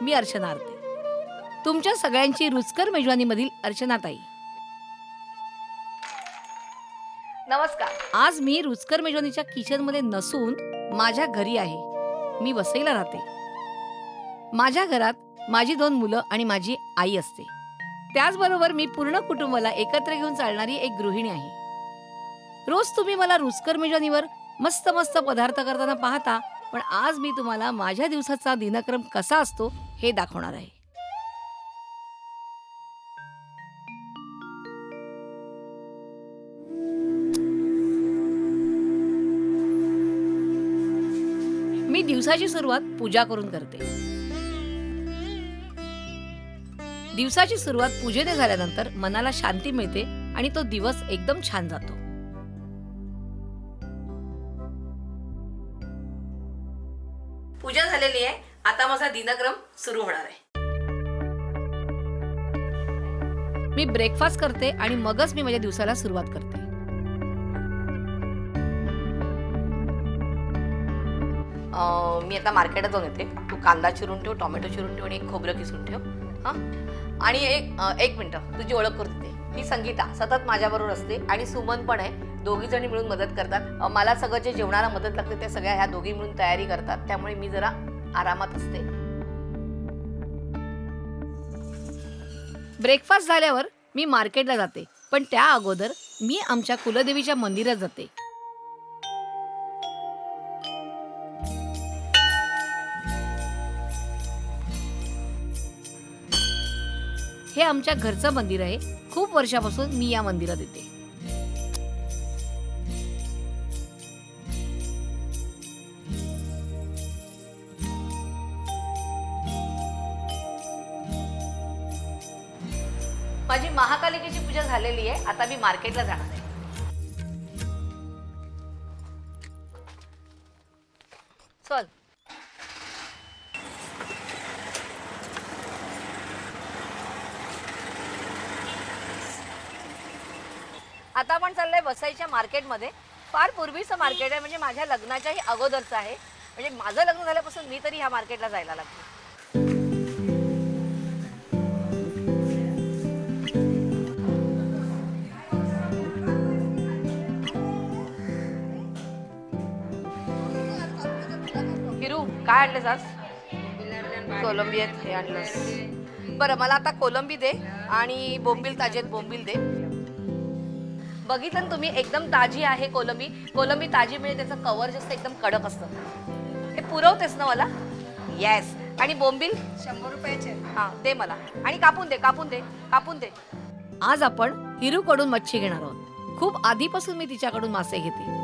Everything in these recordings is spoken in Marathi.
मी अर्चना आरते. तुमच्या सगळ्यांची रुचकर मेजवानीमधील अर्चनाताई. नमस्कार. आज मी रुचकर मेजवानीच्या किचनमध्ये नसून माझ्या घरी आहे. मी वसईला राहते. माझ्या घरात माझी 2 मुलं आणि माझी आई असते. त्याचबरोबर मी पूर्ण कुटुंबाला एकत्र घेऊन चालणारी एक गृहिणी आहे. रोज तुम्ही मला रुचकर मेजवानीवर मस्त मस्त पदार्थ करताना पाहता, पण आज मी तुम्हाला माझ्या दिवसाचा दिनक्रम कसा असतो हे दाखवणार आहे. मी दिवसाची सुरुवात पूजा करून करते. दिवसाची सुरुवात पूजेने झाल्यानंतर मनाला शांती मिळते आणि तो दिवस एकदम छान जातो. पूजा झालेली आहे. आता माझा दिनक्रम सुरू होणार आहे. मी ब्रेकफास्ट करते आणि मगच मी माझ्या दिवसाला सुरुवात करते. मी आता मार्केटात जाऊन येते. तू कांदा चिरून ठेव, टोमॅटो चिरून ठेव आणि एक खोबरं किसून ठेव. हां, आणि एक मिनटं, तुझी ओळख करून देते. ही संगीता सतत माझ्याबरोबर असते आणि सुमन पण आहे. दोघी जणी मिळून मदत करतात. मला सगळं जे जेवणाला मदत लागते ते सगळ्या ह्या दोघी मिळून तयारी करतात. त्यामुळे मी जरा आरामात असते. ब्रेकफास्ट झाल्यावर मी मार्केटला जाते, पण त्या अगोदर मी आमच्या कुलदेवीच्या मंदिरात जाते. हे आमच्या घरचं मंदिर आहे. खूप वर्षापासून मी या मंदिरात येते. माझी महाकालिकेची पूजा झालेली आहे. आता मी मार्केटला जाणार आहे. चल. आता आपण चाललोय वसईच्या मार्केटमध्ये. फार पूर्वीचं मार्केट आहे, म्हणजे माझ्या लग्नाच्याही अगोदरचं आहे. म्हणजे माझं लग्न झाल्यापासून मी तरी ह्या मार्केटला जायला लागते. हिरू, काय आणलंस आज? कोलंबी आहेत. हे आणलंस. बरं, मला आता कोलंबी दे आणि बोंबील ताजेत बोंबील दे. बघितलं ना तुम्ही, एकदम ताजी आहे कोलंबी. कोलंबी ताजी मिळेल, त्याचं कवर जास्त एकदम कडक असतं. हे पुरवतेस ना मला? येस. आणि बोंबील 100 रुपयाचे. हां, दे मला. आणि कापून दे, कापून दे, कापून दे. आज आपण हिरूकडून मच्छी घेणार आहोत. खूप आधीपासून मी तिच्याकडून मासे घेते.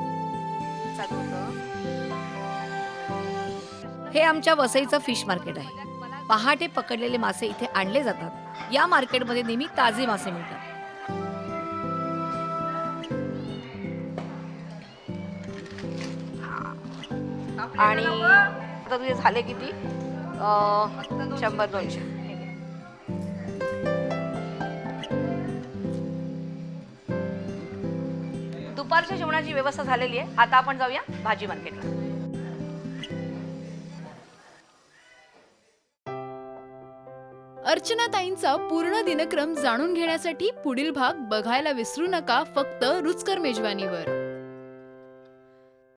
हे आमच्या वसईचं फिश मार्केट आहे. पहाटे पकडलेले मासे इथे आणले जातात. या मार्केटमध्ये नेहमी ताजे मासे मिळतात. आणि आता तुझे झाले किती? 100-200. दुपारच्या जेवणाची व्यवस्था झालेली आहे. आता आपण जाऊया भाजी मार्केटला. अर्चनाताईंचा पूर्ण दिनक्रम जाणून घेण्यासाठी पुढील भाग बघायला विसरू नका, फक्त रुचकर मेजवानीवर.